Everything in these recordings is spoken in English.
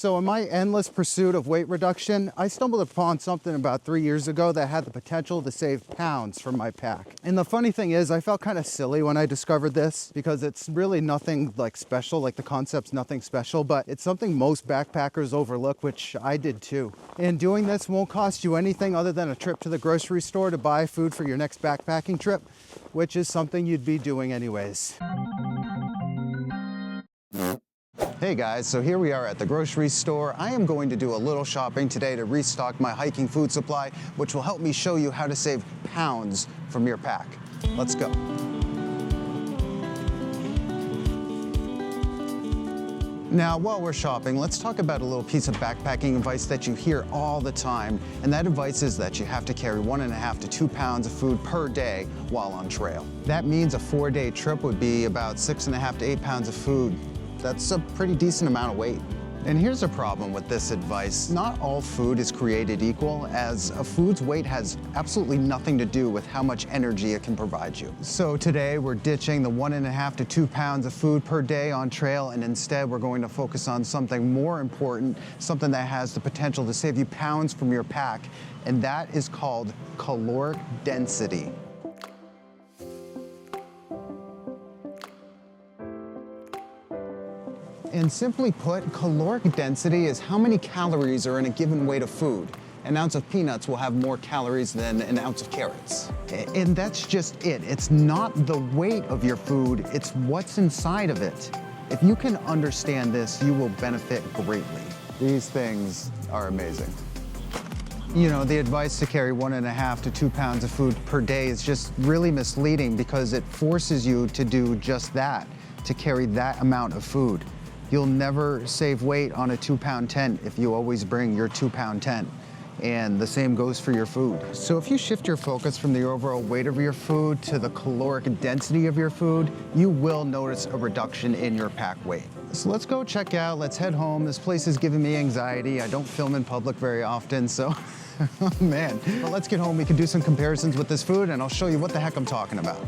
So in my endless pursuit of weight reduction, I stumbled upon something about 3 years ago that had the potential to save pounds from my pack. And the funny thing is, I felt kind of silly when I discovered this because it's really nothing like special, like the concept's nothing special, but it's something most backpackers overlook, which I did too. And doing this won't cost you anything other than a trip to the grocery store to buy food for your next backpacking trip, which is something you'd be doing anyways. Hey guys, so here we are at the grocery store. I am going to do a little shopping today to restock my hiking food supply, which will help me show you how to save pounds from your pack. Let's go. Now, while we're shopping, let's talk about a little piece of backpacking advice that you hear all the time, and that advice is that you have to carry 1.5 to 2 pounds of food per day while on trail. That means a 4-day trip would be about 6.5 to 8 pounds of food. That's a pretty decent amount of weight. And here's a problem with this advice. Not all food is created equal, as a food's weight has absolutely nothing to do with how much energy it can provide you. So today we're ditching the 1.5 to 2 pounds of food per day on trail, and instead we're going to focus on something more important, something that has the potential to save you pounds from your pack, and that is called caloric density. And simply put, caloric density is how many calories are in a given weight of food. An ounce of peanuts will have more calories than an ounce of carrots. And that's just it. It's not the weight of your food, it's what's inside of it. If you can understand this, you will benefit greatly. These things are amazing. You know, the advice to carry 1.5 to 2 pounds of food per day is just really misleading because it forces you to do just that, to carry that amount of food. You'll never save weight on a 2-pound tent if you always bring your 2-pound tent. And the same goes for your food. So if you shift your focus from the overall weight of your food to the caloric density of your food, you will notice a reduction in your pack weight. So let's go check out, let's head home. This place is giving me anxiety. I don't film in public very often, so oh man. But let's get home, we can do some comparisons with this food and I'll show you what the heck I'm talking about.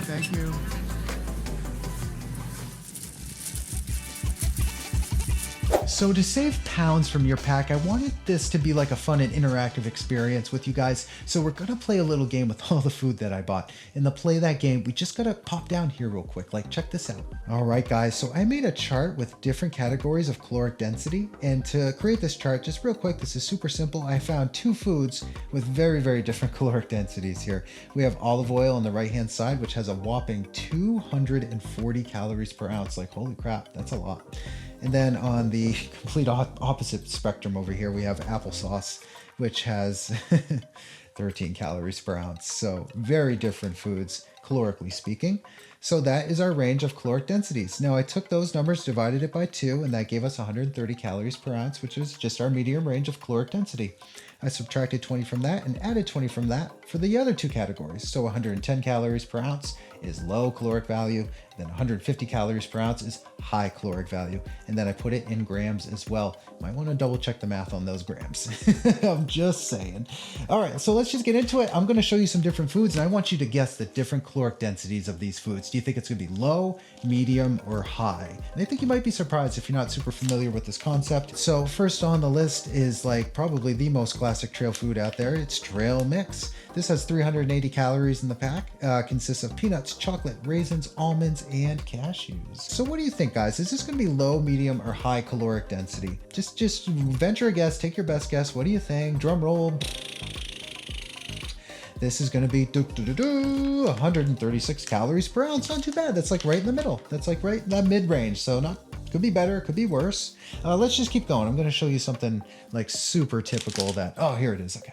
Thank you. So to save pounds from your pack, I wanted this to be like a fun and interactive experience with you guys. So we're gonna play a little game with all the food that I bought. And to play that game, we just gotta pop down here real quick, like check this out. All right guys, so I made a chart with different categories of caloric density. And to create this chart, just real quick, this is super simple. I found 2 foods with very, very different caloric densities here. We have olive oil on the right-hand side, which has a whopping 240 calories per ounce. Like, holy crap, that's a lot. And then on the complete opposite spectrum over here, we have applesauce, which has 13 calories per ounce. So very different foods, calorically speaking. So that is our range of caloric densities. Now I took those numbers, divided it by 2, and that gave us 130 calories per ounce, which is just our medium range of caloric density. I subtracted 20 from that and added 20 from that for the other 2 categories. So 110 calories per ounce is low caloric value, then 150 calories per ounce is high caloric value. And then I put it in grams as well. Might want to double check the math on those grams. I'm just saying. All right, so let's just get into it. I'm going to show you some different foods and I want you to guess the different caloric densities of these foods. Do you think it's going to be low, medium, or high? And I think you might be surprised if you're not super familiar with this concept. So first on the list is like probably the most classic trail food out there. It's trail mix. This has 380 calories in the pack, consists of peanuts, chocolate, raisins, almonds, and cashews. So what do you think, guys? Is this going to be low, medium, or high caloric density? Just venture a guess, take your best guess. What do you think? Drum roll. This is going to be 136 calories per ounce. Not too bad. That's like right in the middle. That's like right in that mid-range. So not, could be better, could be worse. Let's just keep going. I'm going to show you something like super typical that, oh, here it is. Okay.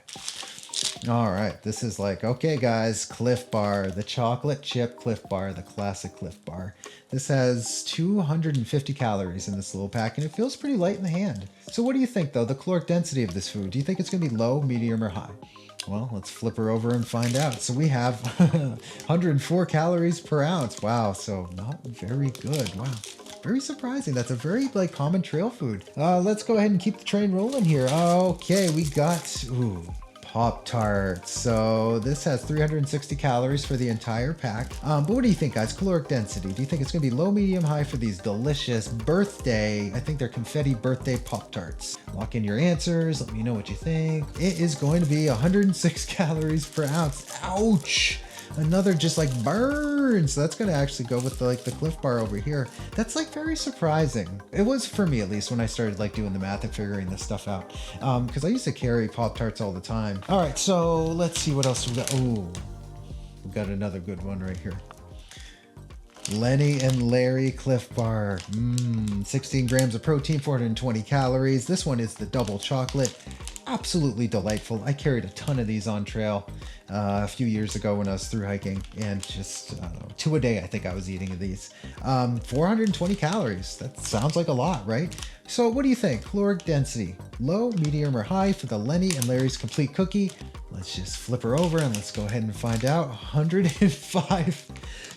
All right, this is like, okay guys, Cliff Bar, the chocolate chip Cliff Bar, the classic Cliff Bar. This has 250 calories in this little pack and it feels pretty light in the hand. So what do you think though, the caloric density of this food? Do you think it's gonna be low, medium, or high? Well, let's flip her over and find out. So we have 104 calories per ounce. Wow, so not very good, wow. Very surprising. That's a very like common trail food. Let's go ahead and keep the train rolling here. Okay, we got, ooh, Pop-Tarts. So this has 360 calories for the entire pack. But what do you think, guys? Caloric density. Do you think it's gonna be low, medium, high for these delicious birthday, I think they're confetti birthday Pop-Tarts? Lock in your answers. Let me know what you think. It is going to be 106 calories per ounce. Ouch. Another just like burn. So that's gonna actually go with the Cliff Bar over here. That's like very surprising. It was for me, at least, when I started like doing the math and figuring this stuff out. Because I used to carry Pop-Tarts all the time. All right, so let's see what else we got. Oh, we got another good one right here. Lenny and Larry Cliff Bar. 16 grams of protein, 420 calories. This one is the double chocolate. Absolutely delightful. I carried a ton of these on trail a few years ago when I was through hiking, and just 2 a day I think I was eating of these. 420 calories. That sounds like a lot, right? So what do you think? Caloric density, low, medium, or high for the Lenny and Larry's complete cookie? Let's just flip her over and let's go ahead and find out. 105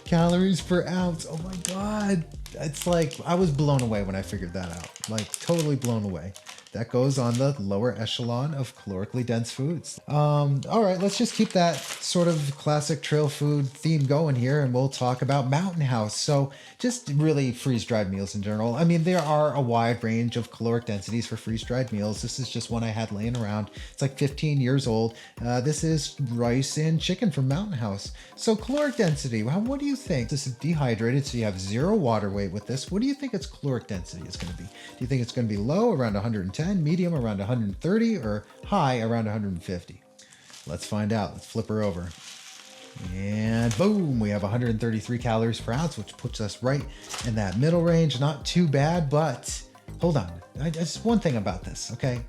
calories per ounce. Oh my God. It's like, I was blown away when I figured that out. Like totally blown away. That goes on the lower echelon of calorically dense foods. All right, let's just keep that sort of classic trail food theme going here, and we'll talk about Mountain House. So just really freeze-dried meals in general. I mean, there are a wide range of caloric densities for freeze-dried meals. This is just one I had laying around. It's like 15 years old. This is rice and chicken from Mountain House. So caloric density, well, what do you think? This is dehydrated, so you have 0 water weight with this. What do you think its caloric density is going to be? Do you think it's going to be low, around 110, medium around 130, or high around 150? Let's find out. Let's flip her over. And boom, we have 133 calories per ounce, which puts us right in that middle range. Not too bad, but hold on. Just one thing about this, okay?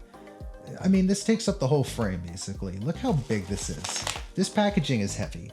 I mean, this takes up the whole frame, basically. Look how big this is. This packaging is heavy.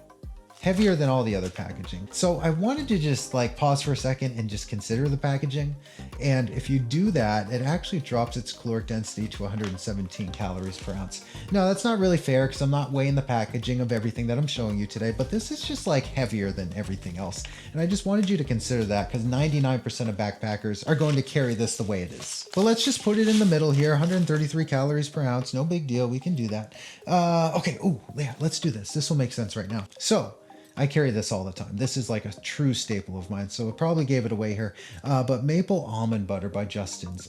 Heavier than all the other packaging. So I wanted to just like pause for a second and just consider the packaging. And if you do that, it actually drops its caloric density to 117 calories per ounce. Now that's not really fair because I'm not weighing the packaging of everything that I'm showing you today, but this is just like heavier than everything else. And I just wanted you to consider that because 99% of backpackers are going to carry this the way it is. But let's just put it in the middle here, 133 calories per ounce. No big deal, we can do that. Okay, oh yeah, let's do this. This will make sense right now. So, I carry this all the time. This is like a true staple of mine, so I probably gave it away here. But maple almond butter by Justin's.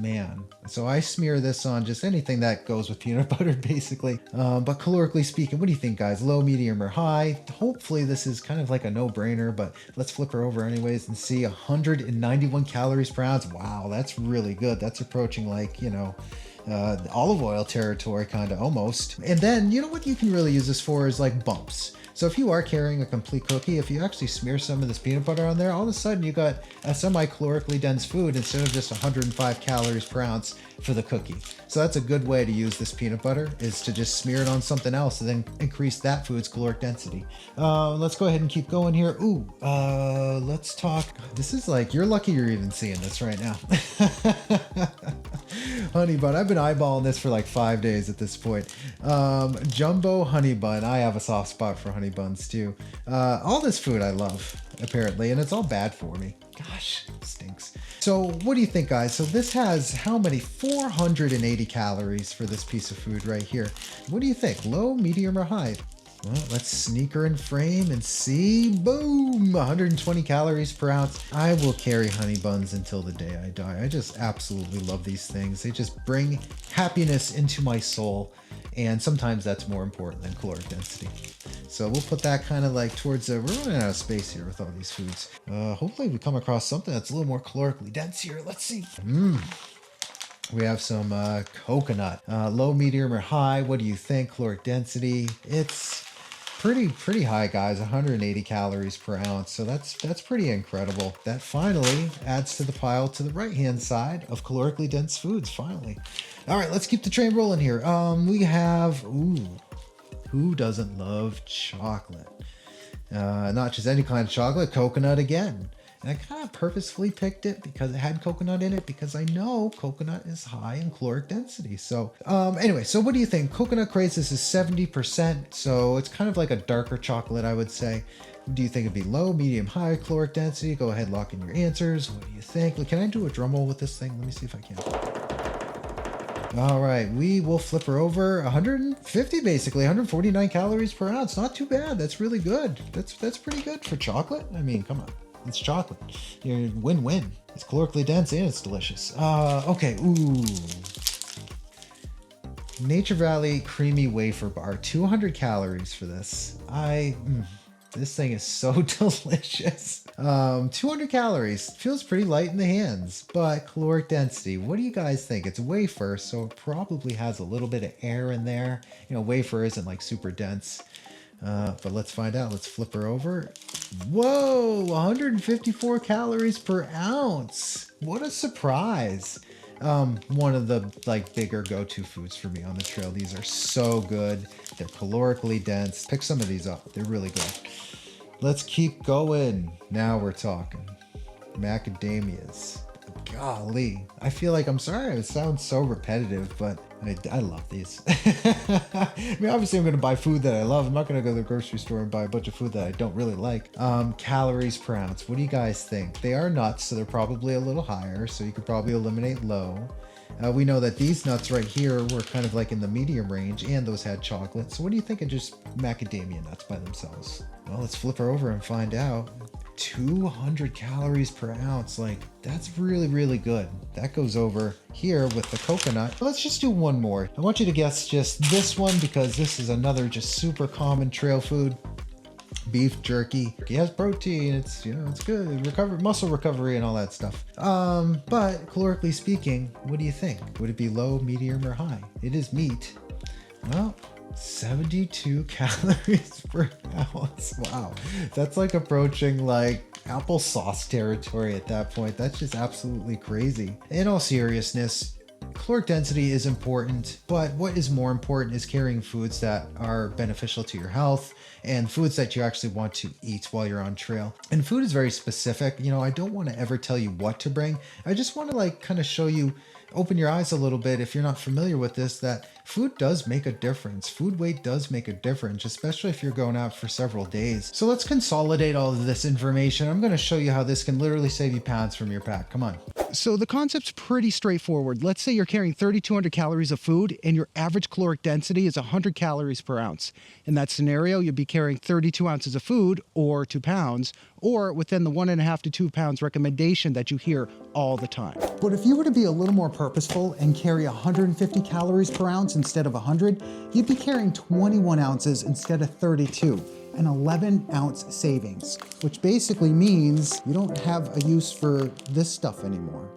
Man. So I smear this on just anything that goes with peanut butter, basically. But calorically speaking, what do you think, guys? Low, medium, or high? Hopefully this is kind of like a no-brainer, but let's flip her over anyways and see 191 calories per ounce. Wow, that's really good. That's approaching like, you know, olive oil territory, kind of almost. And then, you know what you can really use this for is like bumps. So if you are carrying a complete cookie, if you actually smear some of this peanut butter on there, all of a sudden you got a semi-calorically dense food instead of just 105 calories per ounce for the cookie. So that's a good way to use this peanut butter, is to just smear it on something else and then increase that food's caloric density. Let's go ahead and keep going here. Let's talk. This is like, you're lucky you're even seeing this right now. Honey bun. I've been eyeballing this for like 5 days at this point. Jumbo honey bun. I have a soft spot for honey buns too. All this food I love, apparently, and it's all bad for me. Gosh, it stinks. So what do you think, guys? So this has how many? 480 calories for this piece of food right here. What do you think? Low, medium, or high? Well, let's sneak her in frame and see. Boom! 120 calories per ounce. I will carry honey buns until the day I die. I just absolutely love these things. They just bring happiness into my soul. And sometimes that's more important than caloric density. So we'll put that kind of like towards we're running out of space here with all these foods. Hopefully we come across something that's a little more calorically dense here. Let's see. We have some coconut. Low, medium, or high? What do you think? Caloric density? It's pretty high, guys. 180 calories per ounce. So that's pretty incredible. That finally adds to the pile to the right-hand side of calorically dense foods, finally. All right, let's keep the train rolling here. We have, who doesn't love chocolate? Not just any kind of chocolate, coconut again. And I kind of purposefully picked it because it had coconut in it, because I know coconut is high in caloric density. So anyway, so what do you think? Coconut Craze, this is 70%. So it's kind of like a darker chocolate, I would say. Do you think it'd be low, medium, high caloric density? Go ahead, lock in your answers. What do you think? Can I do a drum roll with this thing? Let me see if I can. All right, we will flip her over. 150 basically, 149 calories per ounce. Not too bad. That's really good. That's pretty good for chocolate. I mean, come on. It's chocolate. You're win-win. It's calorically dense and it's delicious. Okay, ooh. Nature Valley Creamy Wafer Bar. 200 calories for this. This thing is so delicious. 200 calories. Feels pretty light in the hands, but caloric density. What do you guys think? It's wafer, so it probably has a little bit of air in there. You know, wafer isn't like super dense. But let's find out. Let's flip her over. Whoa, 154 calories per ounce. What a surprise. One of the like bigger go-to foods for me on the trail. These are so good. They're calorically dense. Pick some of these up. They're really good. Let's keep going. Now we're talking. Macadamias. Golly. I feel like, I'm sorry, it sounds so repetitive, but I love these. I mean, obviously I'm going to buy food that I love. I'm not going to go to the grocery store and buy a bunch of food that I don't really like. Calories per ounce. What do you guys think? They are nuts, so they're probably a little higher, so you could probably eliminate low. We know that these nuts right here were kind of like in the medium range, and those had chocolate. So what do you think of just macadamia nuts by themselves? Well, let's flip her over and find out. 200 calories per ounce. Like, that's really, really good. That goes over here with the coconut. Let's just do one more. I want you to guess just this one because this is another just super common trail food. Beef jerky. It has protein. It's, you know, it's good. Muscle recovery and all that stuff. But calorically speaking, what do you think? Would it be low, medium, or high? It is meat. Well, 72 calories per ounce. Wow. That's like approaching like applesauce territory at that point. That's just absolutely crazy. In all seriousness, caloric density is important, but what is more important is carrying foods that are beneficial to your health and foods that you actually want to eat while you're on trail. And food is very specific. You know, I don't want to ever tell you what to bring. I just want to like kind of show you, open your eyes a little bit if you're not familiar with this, that food does make a difference. Food weight does make a difference, especially if you're going out for several days. So let's consolidate all of this information. I'm going to show you how this can literally save you pounds from your pack. Come on. So the concept's pretty straightforward. Let's say you're carrying 3,200 calories of food and your average caloric density is 100 calories per ounce. In that scenario, you'd be carrying 32 ounces of food, or 2 pounds, or within the 1.5 to 2 pounds recommendation that you hear all the time. But if you were to be a little more purposeful and carry 150 calories per ounce instead of 100, you'd be carrying 21 ounces instead of 32. An 11-ounce savings, which basically means you don't have a use for this stuff anymore.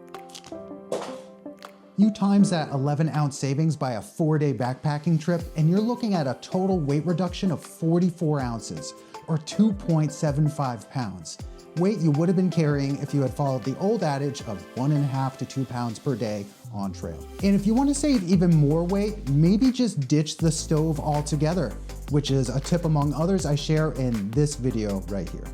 You times that 11-ounce savings by a 4-day backpacking trip, and you're looking at a total weight reduction of 44 ounces, or 2.75 pounds. Weight you would have been carrying if you had followed the old adage of 1.5 to 2 pounds per day on trail. And if you want to save even more weight, maybe just ditch the stove altogether, which is a tip among others I share in this video right here.